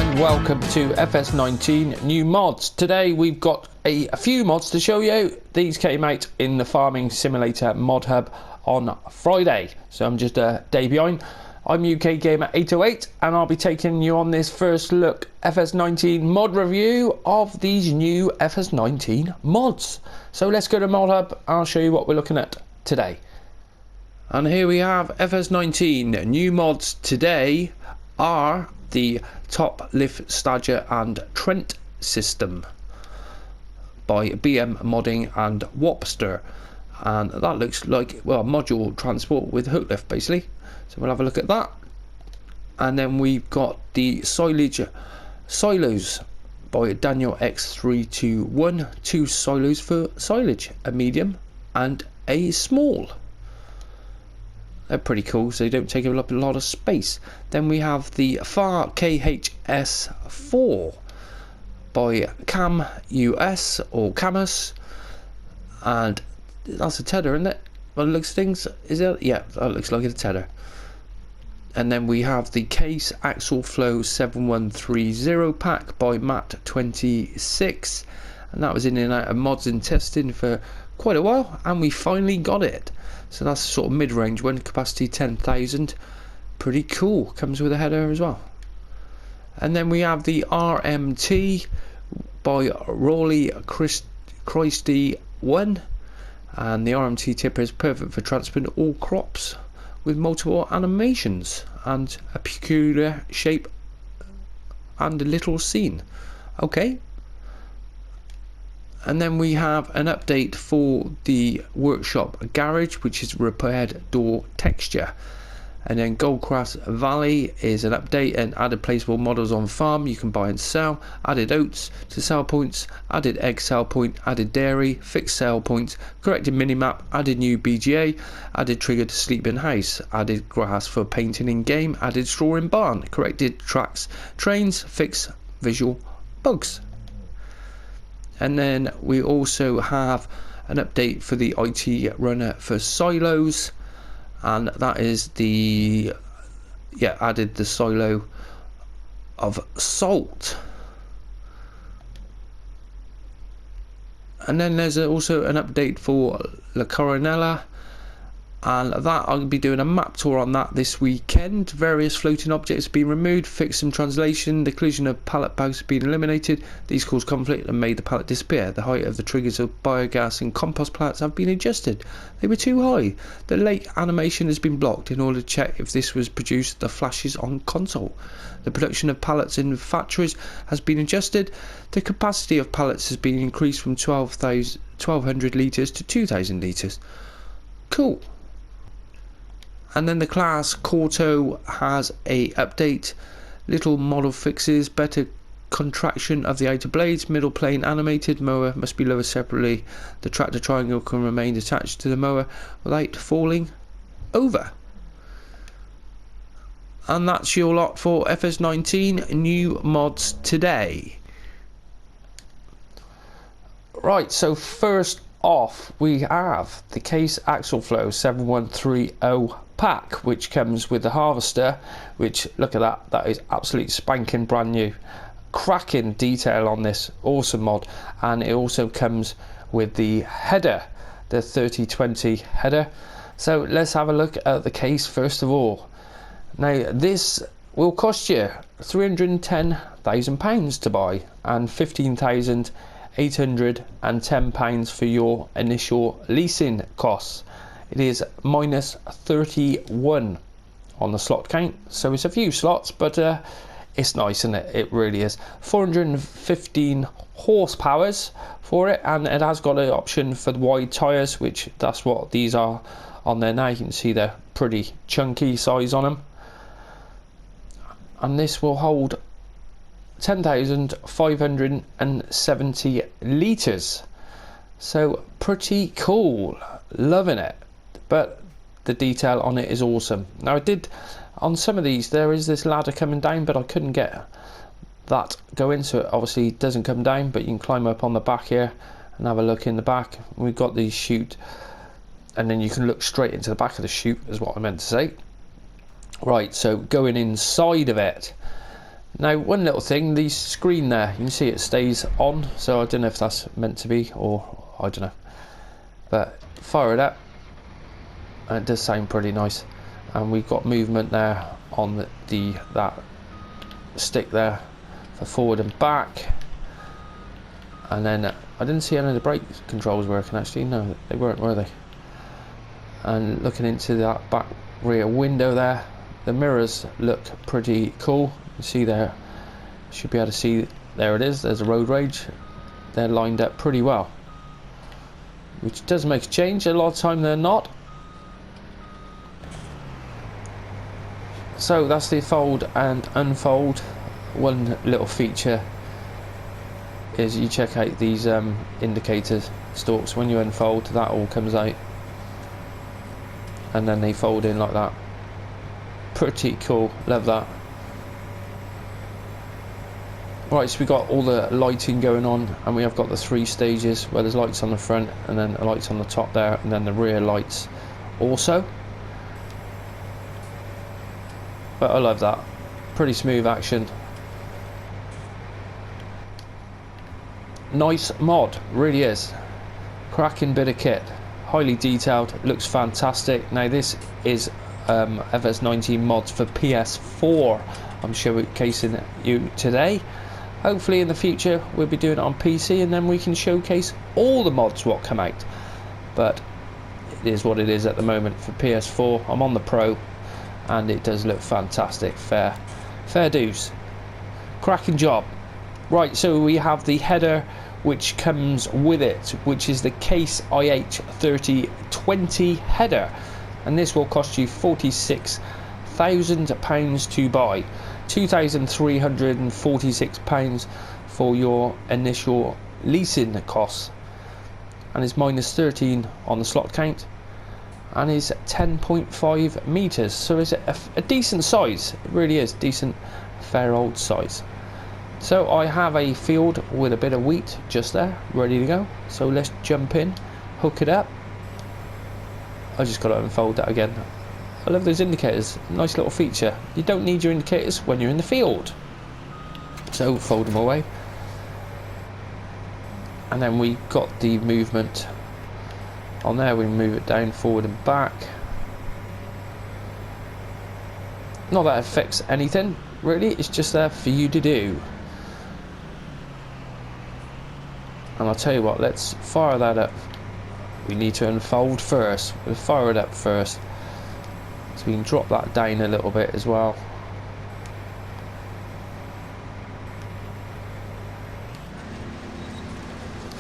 and welcome to FS19 New Mods. Today we've got a few mods to show you. These came out in the Farming Simulator Modhub on Friday, so I'm just a day behind. I'm UK Gamer 808 and I'll be taking you on this first look FS19 mod review of these new FS19 mods. So let's go to Modhub. I'll show you what we're looking at today. And here we have FS19 new mods today are the TopliftStaja and Trentsysteme by BM Modding and Wopster, and that looks like, well, module transport with hook lift basically, so we'll have a look at that. And then we've got the Silage silos by Daniel X321, two silos for silage, a medium and a small. They're pretty cool, so they don't take up a lot of space. Then we have the FAHR ps4 by KamUs or KamUs, and that's a tether, isn't it? By the looks of things, is it? Yeah, that looks like a tether. And then we have the case Axial-Flow 7130 pack by Matt26, and that was in and out of mods and testing for quite a while, and we finally got it. So that's sort of mid-range one, capacity 10,000. Pretty cool. Comes with a header as well. And then we have the RMT by Rolly Christy 1, and the RMT tipper is perfect for transplanting all crops with multiple animations and a peculiar shape and a little scene. Okay. And then we have an update for the workshop garage, which is repaired door texture. And then Goldcrest Valley is an update and added placeable models on farm you can buy and sell, added oats to sell points, added egg sell point, added dairy, fixed sell points, corrected minimap, added new BGA, added trigger to sleep in house, added grass for painting in game, added straw in barn, corrected tracks, trains, fixed visual bugs. And then we also have an update for the IT runner for silos, and that is the added the silo of salt. And then there's also an update for La Coronella, and that I'll be doing a map tour on that this weekend. Various floating objects have been removed, fixed some translation, the collision of pallet bags have been eliminated. These caused conflict and made the pallet disappear. The height of the triggers of biogas and compost pallets have been adjusted. They were too high. The late animation has been blocked in order to check if this was produced the flashes on console. The production of pallets in factories has been adjusted. The capacity of pallets has been increased from 1200 litres to 2000 litres. Cool. And then the class Corto has a update, little model fixes, better contraction of the outer blades, middle plane animated, mower must be lowered separately, the tractor triangle can remain attached to the mower without falling over. And that's your lot for FS19 new mods today. Right, so first off we have the case Axial-Flow 7130 pack, which comes with the harvester, which, look at that, that is absolutely spanking brand new. Cracking detail on this awesome mod. And it also comes with the header, the 3020 header. So let's have a look at the case first of all. Now this will cost you £310,000 to buy and £15,810 for your initial leasing costs. It is minus 31 on the slot count, so it's a few slots, but it's nice, isn't it? It really is. 415 horsepowers for it, and it has got an option for the wide tyres, which that's what these are on there now. You can see they're pretty chunky size on them, and this will hold 10,570 litres, so pretty cool. Loving it. But the detail on it is awesome. Now I did, on some of these there is this ladder coming down, but I couldn't get that going, so it obviously doesn't come down, but you can climb up on the back here and have a look in the back. We've got the chute, and then you can look straight into the back of the chute, is what I meant to say. Right, so going inside of it, Now, one little thing, the screen there, you can see it stays on, so I don't know if that's meant to be, or I don't know. But fire it up, and it does sound pretty nice. And we've got movement there on that stick there for forward and back. And then I didn't see any of the brake controls working actually, no, they weren't, were they? And looking into that back rear window there, the mirrors look pretty cool. You see there, should be able to see, there it is, there's a road rage. They're lined up pretty well, which does make a change. A lot of time they're not. So that's the fold and unfold. One little feature is you check out these indicator stalks. When you unfold, that all comes out, and then they fold in like that. Pretty cool, love that. Right, so we got all the lighting going on, and we have got the 3 stages where there's lights on the front and then lights on the top there, and then the rear lights also. But I love that, pretty smooth action. Nice mod, really is. Cracking bit of kit, highly detailed, looks fantastic. Now this is FS19 mods for PS4. I'm showcasing you today. Hopefully in the future we'll be doing it on PC, and then we can showcase all the mods what come out. But it is what it is at the moment for PS4. I'm on the Pro, and it does look fantastic. Fair dues. Cracking job. Right, so we have the header which comes with it, which is the Case IH3020 header, and this will cost you £46,000 to buy. £2,346 for your initial leasing costs, and it's -13 on the slot count, and is 10.5 meters, so it's a decent size. It really is decent, fair old size. So I have a field with a bit of wheat just there ready to go, so let's jump in, hook it up. I just got to unfold that again. I love those indicators, nice little feature. You don't need your indicators when you're in the field. So fold them away. And then we got the movement on there, we move it down, forward and back. Not that it affects anything, really, it's just there for you to do. And I'll tell you what, let's fire that up. We need to unfold first, we'll fire it up first. So we can drop that down a little bit as well.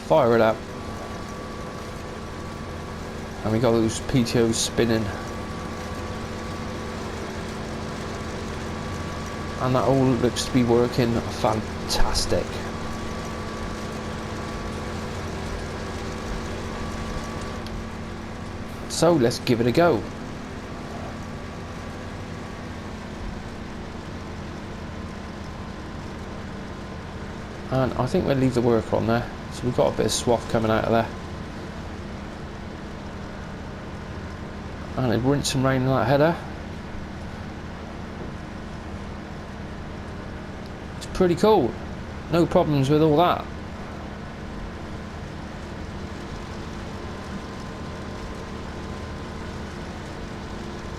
Fire it up. And we got those PTOs spinning. And that all looks to be working fantastic. So let's give it a go. And I think we'll leave the worker on there. So we've got a bit of swath coming out of there. And it rinse and rain in that header. It's pretty cool. No problems with all that.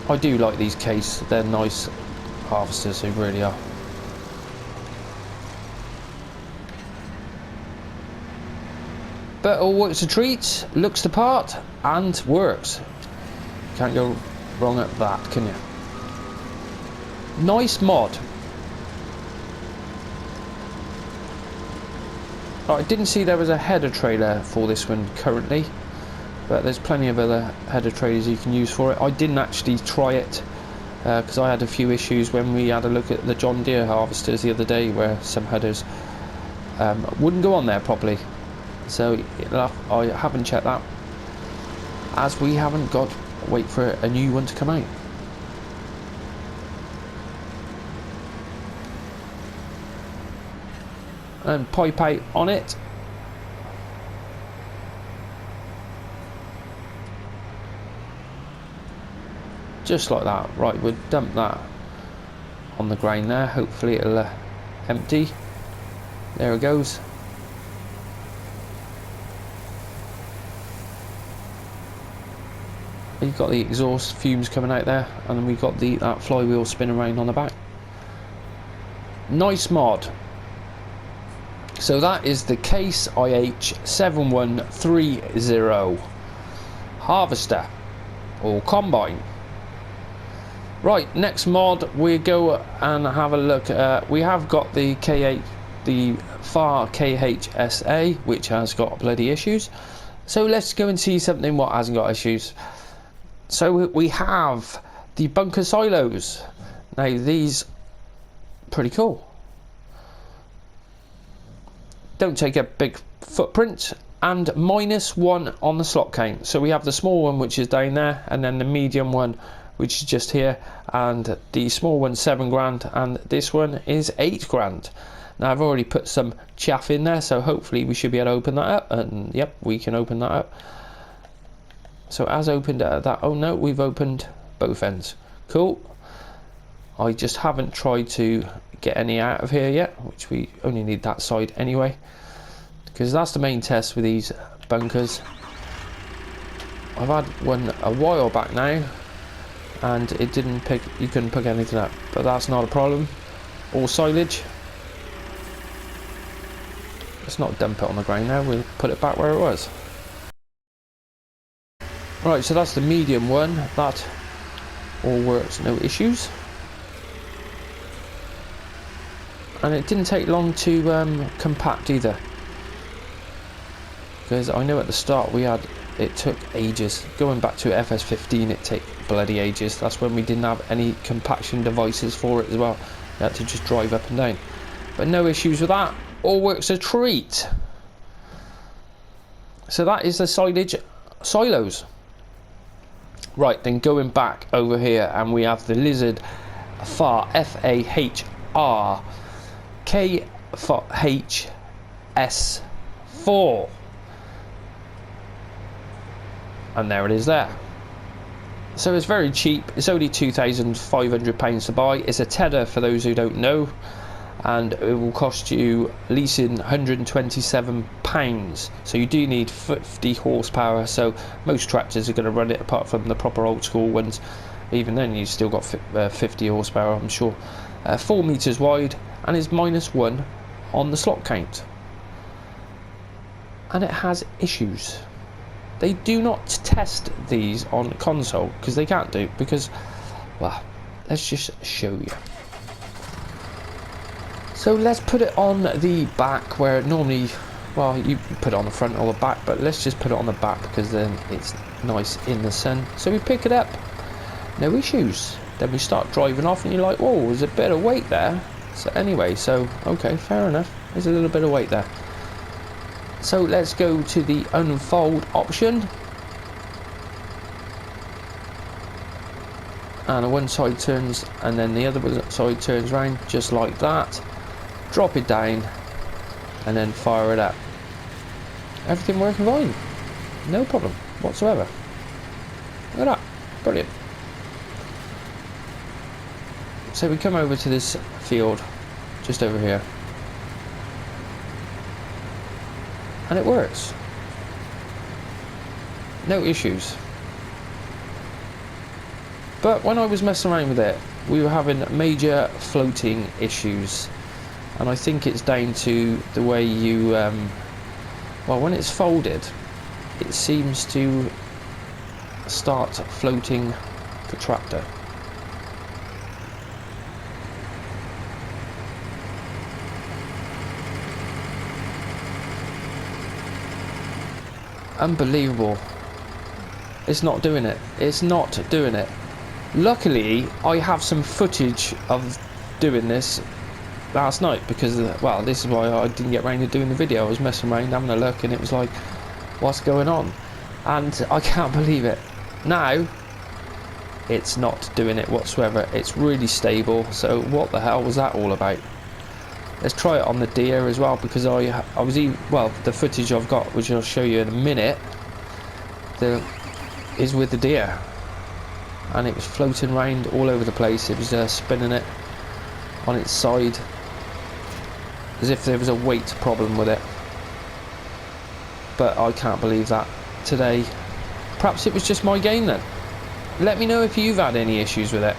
I do like these Case, they're nice harvesters, they really are. But all works a treat, looks the part, and works. Can't go wrong at that, can you? Nice mod. I didn't see there was a header trailer for this one currently, but there's plenty of other header trailers you can use for it. I didn't actually try it because I had a few issues when we had a look at the John Deere harvesters the other day, where some headers wouldn't go on there properly. So I haven't checked that, as we haven't got wait for a new one to come out. And pipe out on it. Just like that. Right, we'll dump that on the ground there. Hopefully it'll empty. There it goes. You've got the exhaust fumes coming out there, and then we've got that flywheel spinning around on the back. Nice mod. So that is the Case IH7130 harvester or combine. Right, next mod we go and have a look. We have got the FAHR KHSA, which has got bloody issues. So let's go and see something what hasn't got issues. So we have the bunker silos. Now these pretty cool. Don't take a big footprint, and -1 on the slot count. So we have the small one which is down there, and then the medium one which is just here, and the small one's 7 grand, and this one is 8 grand. Now I've already put some chaff in there, so hopefully we should be able to open that up, and yep, we can open that up. So as opened that, oh no, we've opened both ends. Cool. I just haven't tried to get any out of here yet, which we only need that side anyway, because that's the main test with these bunkers. I've had one a while back now, and it didn't pick, you couldn't pick anything up, but that's not a problem. All silage. Let's not dump it on the ground now, we'll put it back where it was. Right, so that's the medium one. That all works, no issues. And it didn't take long to compact either, because I know at the start it took ages. Going back to FS15, it took bloody ages. That's when we didn't have any compaction devices for it as well. You had to just drive up and down. But no issues with that. All works a treat. So that is the silage silos. Right, then going back over here, and we have the Lizard FAHR KHS4, and there it is there. So it's very cheap. It's only £2,500 to buy. It's a tether for those who don't know, and it will cost you leasing £127. So you do need 50 horsepower, so most tractors are going to run it, apart from the proper old school ones. Even then you've still got 50 horsepower, I'm sure. 4 meters wide, and is -1 on the slot count, and it has issues. They do not test these on console, because they can't do, because, well, let's just show you. So let's put it on the back, where normally, well, you put it on the front or the back, but let's just put it on the back because then it's nice in the sun. So we pick it up, no issues. Then we start driving off, and you're like, whoa, there's a bit of weight there. So anyway, so okay, fair enough, there's a little bit of weight there. So let's go to the unfold option, and one side turns and then the other side turns around, just like that. Drop it down and then fire it up. Everything working fine, no problem whatsoever. Look at that, brilliant. So we come over to this field just over here, and it works, no issues. But when I was messing around with it, we were having major floating issues, and I think it's down to the way you well, when it's folded, it seems to start floating the tractor. Unbelievable. It's not doing it. It's not doing it. Luckily, I have some footage of doing this last night, because, well, this is why I didn't get around to doing the video. I was messing around, having a look, and it was like, what's going on? And I can't believe it. Now, it's not doing it whatsoever. It's really stable. So what the hell was that all about? Let's try it on the deer as well, because I was even, well, the footage I've got, which I'll show you in a minute, is with the deer, and it was floating around all over the place. It was spinning it on its side. as if there was a weight problem with it. But I can't believe that today. Perhaps it was just my game then. Let me know if you've had any issues with it.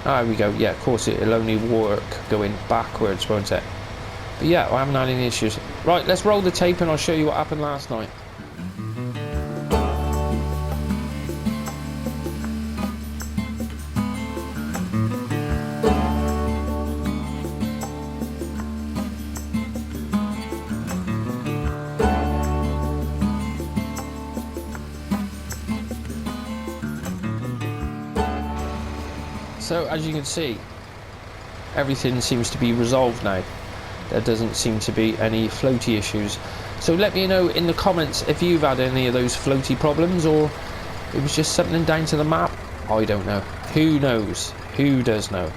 There we go. Yeah, of course it'll only work going backwards, won't it? But yeah, I haven't had any issues. Right, let's roll the tape and I'll show you what happened last night. So as you can see, everything seems to be resolved now. There doesn't seem to be any floaty issues. So let me know in the comments if you've had any of those floaty problems, or it was just something down to the map. I don't know. Who knows? Who does know?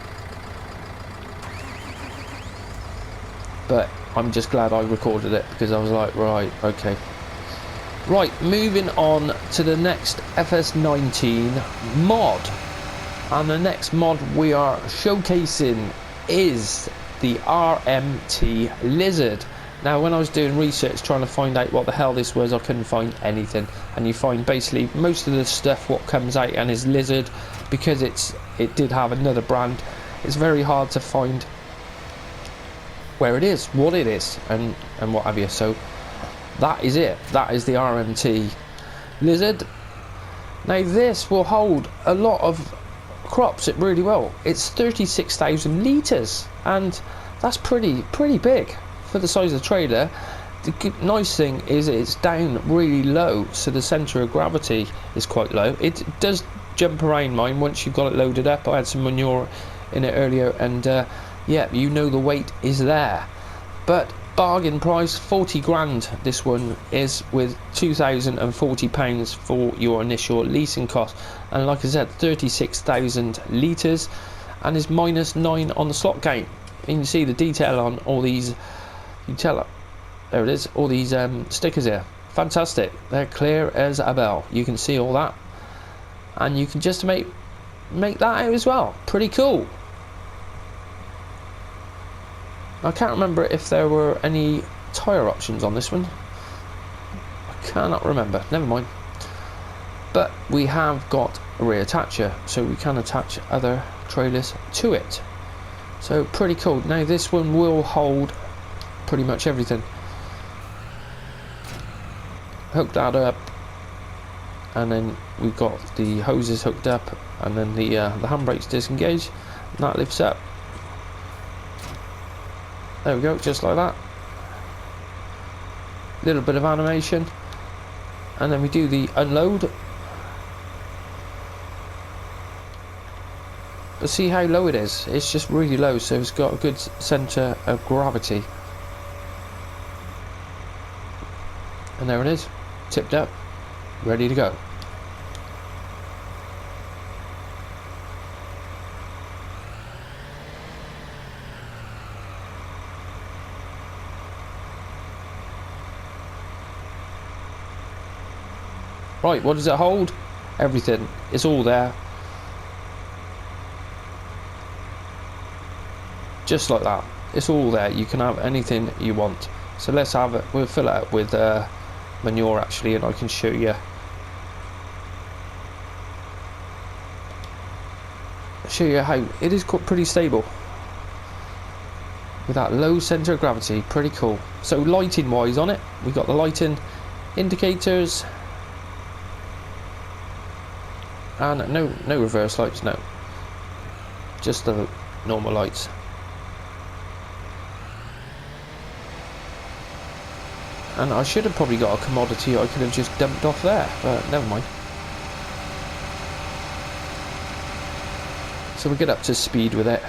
But I'm just glad I recorded it, because I was like, right, okay. Right, moving on to the next FS19 mod. And the next mod we are showcasing is the RMT Lizard. Now when I was doing research trying to find out what the hell this was, I couldn't find anything. And you find basically most of the stuff what comes out and is Lizard, because it did have another brand. It's very hard to find where it is, what it is, and what have you. So that is it. That is the RMT Lizard. Now this will hold a lot of crops it really well. It's 36,000 litres, and that's pretty big for the size of the trailer. The nice thing is it's down really low, so the centre of gravity is quite low. It does jump around mine once you've got it loaded up. I had some manure in it earlier, and yeah, you know the weight is there. But bargain price, 40 grand this one is, with £2,040 for your initial leasing cost. And like I said, 36,000 litres, and is -9 on the slot count. And you can see the detail on all these, you can tell it, there it is, all these stickers here. Fantastic, they're clear as a bell. You can see all that, and you can just make that out as well. Pretty cool. I can't remember if there were any tyre options on this one. I cannot remember, never mind. But we have got a rear attacher, so we can attach other trailers to it. So pretty cool. Now this one will hold pretty much everything. Hook that up, and then we've got the hoses hooked up, and then the handbrakes disengaged, and that lifts up. There we go, just like that. Little bit of animation, and then we do the unload. But see how low it is? It's just really low, so it's got a good centre of gravity. And there it is, tipped up, ready to go. Right, what does it hold? Everything. It's all there. Just like that. It's all there. You can have anything you want. So let's have it. We'll fill it up with manure actually, and I can show you. Show you how it is pretty stable with that low centre of gravity. Pretty cool. So lighting wise on it, we've got the lighting indicators. And no reverse lights, no. Just the normal lights. And I should have probably got a commodity I could have just dumped off there, but never mind. So we get up to speed with it.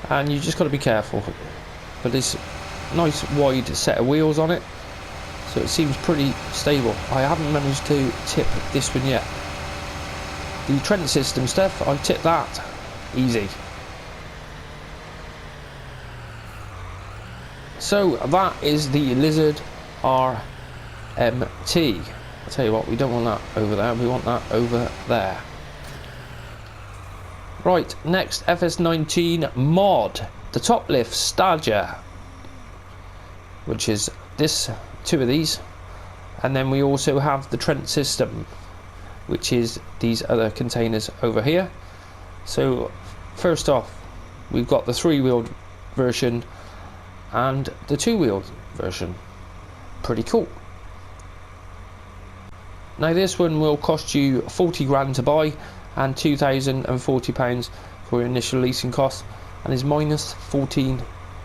And you just got to be careful. But this nice wide set of wheels on it, so it seems pretty stable. I haven't managed to tip this one yet. The Trentsysteme stuff, I tipped that easy. So that is the Lizard RMT. I'll tell you what, we don't want that over there, we want that over there. Right, next FS19 mod, the TopliftStaja, which is this, two of these, and then we also have the Trentsysteme, which is these other containers over here. So first off, we've got the 3-wheeled version and the 2-wheeled version. Pretty cool. Now this one will cost you 40 grand to buy and £2,040 for your initial leasing cost, and is minus 14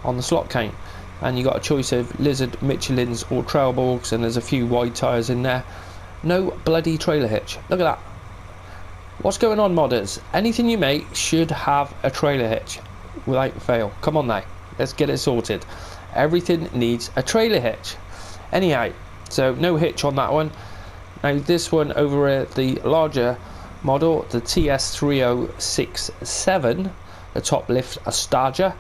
on the slot count. And you got a choice of Lizard, Michelins or Trailborgs, and there's a few wide tyres in there. No bloody trailer hitch. Look at that. What's going on, modders? Anything you make should have a trailer hitch without fail. Come on now, let's get it sorted. Everything needs a trailer hitch. Anyhow, so no hitch on that one. Now this one over at the larger model, the TS3067, the TopliftStaja.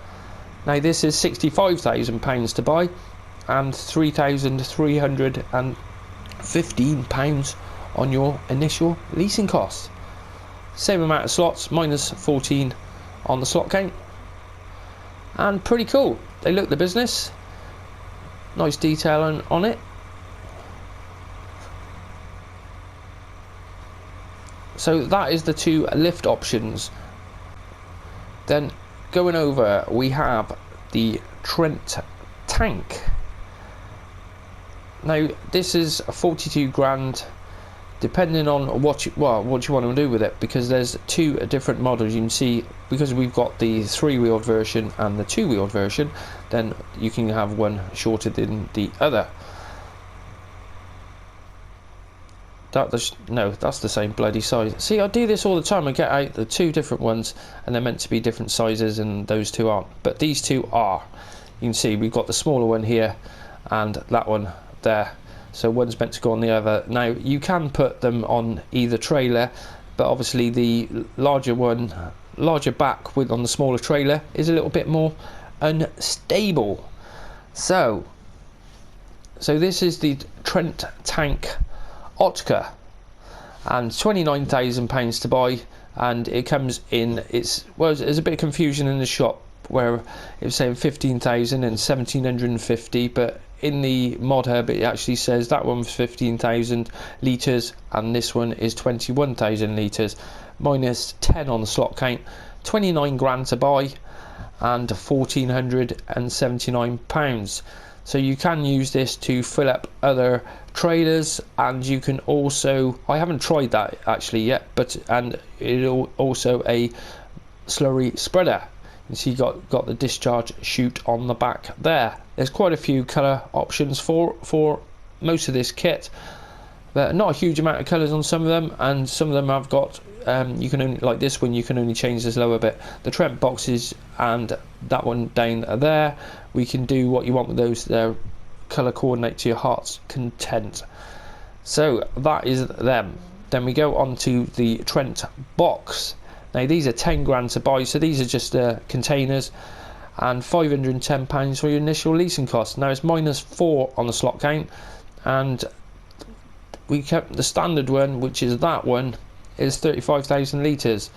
Now this is £65,000 to buy and £3,315 on your initial leasing costs. Same amount of slots, minus 14 on the slot count, and pretty cool. They look the business. Nice detail on it. So that is the two lift options. Then going over, we have the Trent Tank. Now this is 42 grand, depending on what you want to do with it, because there's two different models. You can see, because we've got the 3-wheeled version and the 2-wheeled version, then you can have one shorter than the other. No, that's the same bloody size. See, I do this all the time. I get out the two different ones, and they're meant to be different sizes, and those two aren't. But these two are. You can see we've got the smaller one here, and that one there. So one's meant to go on the other. Now you can put them on either trailer, but obviously the larger one, larger back with on the smaller trailer, is a little bit more unstable. So this is the Trent Tank Otka, and £29,000 to buy, and it comes in, there's a bit of confusion in the shop where it was saying 15,000 and 1,750, but in the Modhub it actually says that one was 15,000 litres and this one is 21,000 litres, minus 10 on the slot count. 29 grand to buy and £1,479. So you can use this to fill up other trailers, and you can also, I haven't tried that actually yet, and it'll also a slurry spreader. You see, got the discharge chute on the back there. There's quite a few colour options for most of this kit, but not a huge amount of colours on some of them, and some of them have got you can only, like this one, you can only change this lower bit. The Trent boxes and that one down there, we can do what you want with those. They're colour coordinate to your heart's content. So that is them. Then we go on to the Trent box. Now these are 10 grand to buy, so these are just containers, and £510 for your initial leasing cost. Now it's minus 4 on the slot count, and we kept the standard one, which is that one, is 35,000 litres,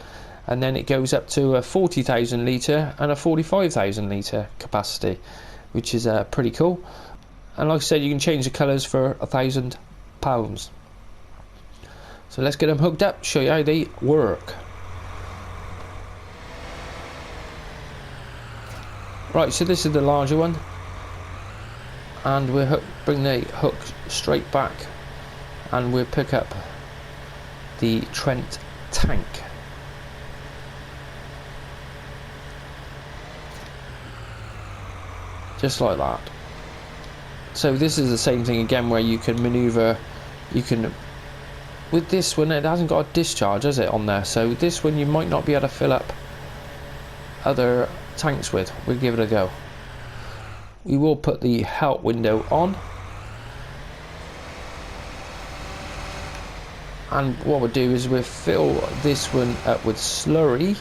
and then it goes up to a 40,000 litre and a 45,000 litre capacity, which is pretty cool. And like I said, you can change the colours for £1,000. So let's get them hooked up, show you how they work. Right, so this is the larger one, and we'll bring the hook straight back, and we'll pick up the Trent Tank. Just like that. So this is the same thing again, where you can manoeuvre, with this one it hasn't got a discharge, has it, on there, so this one you might not be able to fill up other tanks with. We'll give it a go. We will put the help window on, and what we'll do is we'll fill this one up with slurry,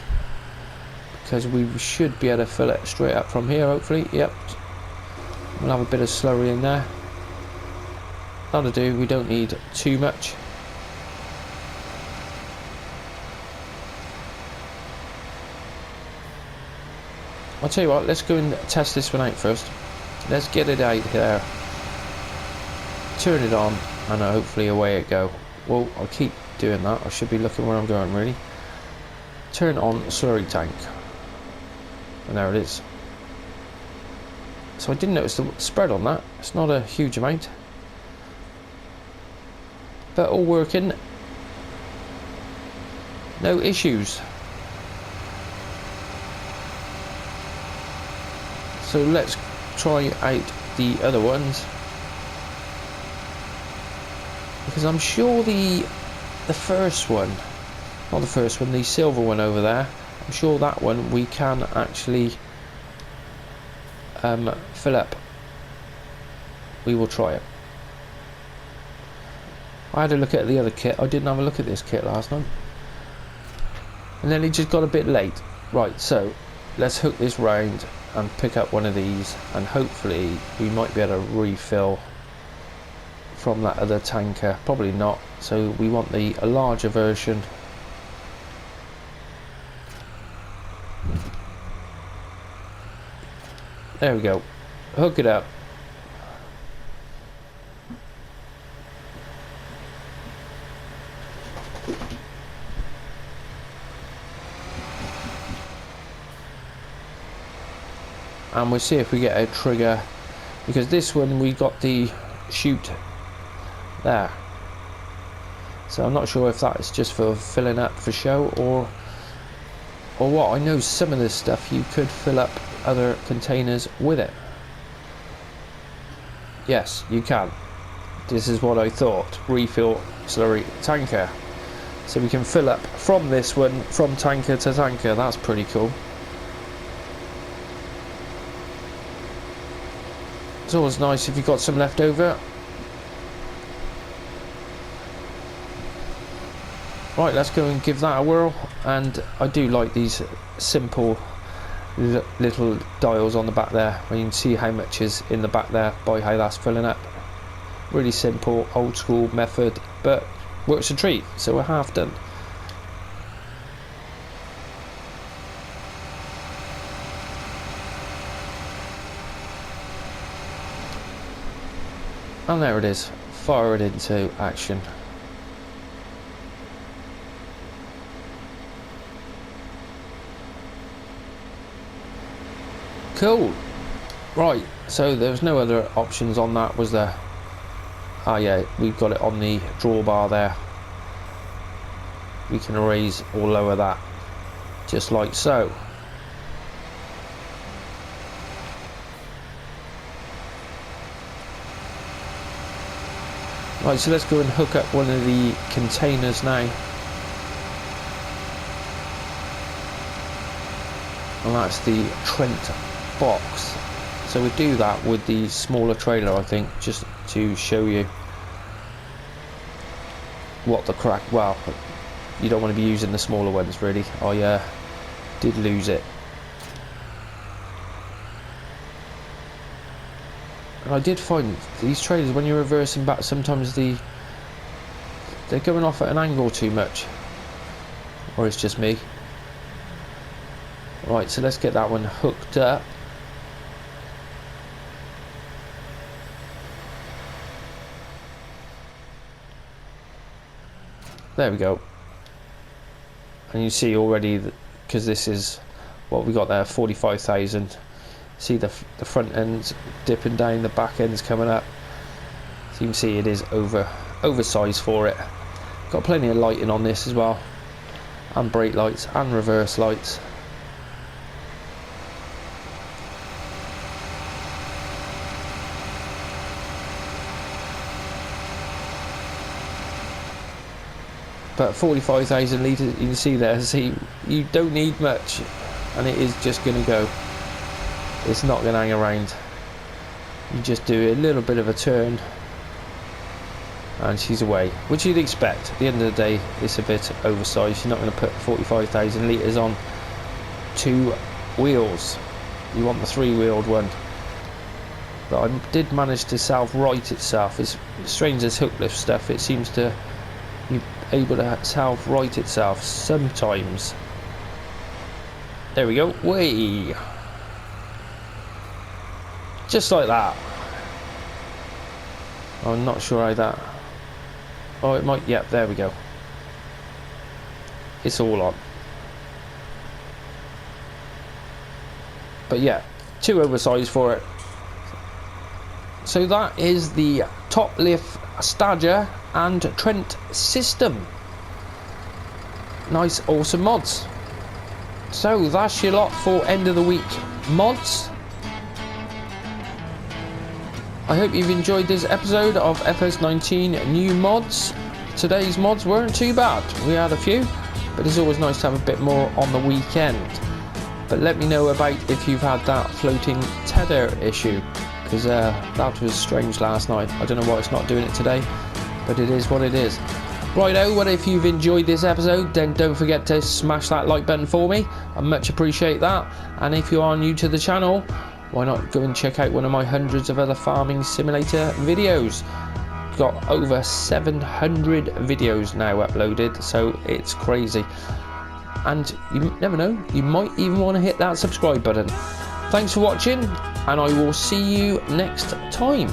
because we should be able to fill it straight up from here, hopefully. Yep, we'll have a bit of slurry in there. That'll do, we don't need too much. I'll tell you what, let's go and test this one out first. Let's get it out here, turn it on, and hopefully away it go. Well, I'll keep doing that. I should be looking where I'm going really. Turn on Slurry Tank, and there it is. So I didn't notice the spread on that. It's not a huge amount, but all working, no issues. So let's try out the other ones, because I'm sure the first one, not the first one, the silver one over there, I'm sure that one we can actually fill up. We will try it. I had a look at the other kit. I didn't have a look at this kit last night, and then it just got a bit late. Right, so let's hook this round and pick up one of these, and hopefully we might be able to refill from that other tanker. Probably not, so we want a larger version. There we go. Hook it up. And we'll see if we get a trigger, because this one we got the chute there, so I'm not sure if that is just for filling up for show or what. I know some of this stuff you could fill up other containers with it. Yes, you can. This is what I thought. Refill slurry tanker, so we can fill up from this one, from tanker to tanker. That's pretty cool. It's always nice if you've got some left over. Right, let's go and give that a whirl. And I do like these simple little dials on the back there, where you can see how much is in the back there by how that's filling up. Really simple, old school method, but works a treat. So we're half done. And there it is, fire it into action. Cool. Right, so there's no other options on that, was there? Ah yeah, we've got it on the drawbar there. We can raise or lower that, just like so. Right, so let's go and hook up one of the containers now. And that's the Trent box. So we do that with the smaller trailer, I think, just to show you what the crack. Well, you don't want to be using the smaller ones really. I did lose it. And I did find these trailers, when you're reversing back, sometimes they're going off at an angle too much, or it's just me. Right, so let's get that one hooked up. There we go. And you see already, because this is what we got there, 45,000. See the front end's dipping down, the back end's coming up. So you can see it is oversized for it. Got plenty of lighting on this as well, and brake lights and reverse lights. But 45,000 litres, you can see there, see, you don't need much, and it is just going to go. It's not going to hang around. You just do a little bit of a turn and she's away, which you'd expect. At the end of the day, it's a bit oversized. You're not going to put 45,000 litres on 2 wheels. You want the 3-wheeled one. But I did manage to self-right itself. It's strange as hook lift stuff, it seems to be able to self-right itself sometimes. There we go. Way. Just like that. I'm not sure how that... Oh, it might... Yep, there we go. It's all on. But yeah, too oversized for it. So that is the TopliftStaja and Trentsysteme. Nice, awesome mods. So that's your lot for end of the week mods. I hope you've enjoyed this episode of FS19 New Mods. Today's mods weren't too bad. We had a few, but it's always nice to have a bit more on the weekend. But let me know about if you've had that floating tether issue, because that was strange last night. I don't know why it's not doing it today, but it is what it is. Righto, well, if you've enjoyed this episode, then don't forget to smash that like button for me. I much appreciate that. And if you are new to the channel, why not go and check out one of my hundreds of other farming simulator videos. Got over 700 videos now uploaded, so it's crazy. And you never know, you might even want to hit that subscribe button. Thanks for watching, and I will see you next time.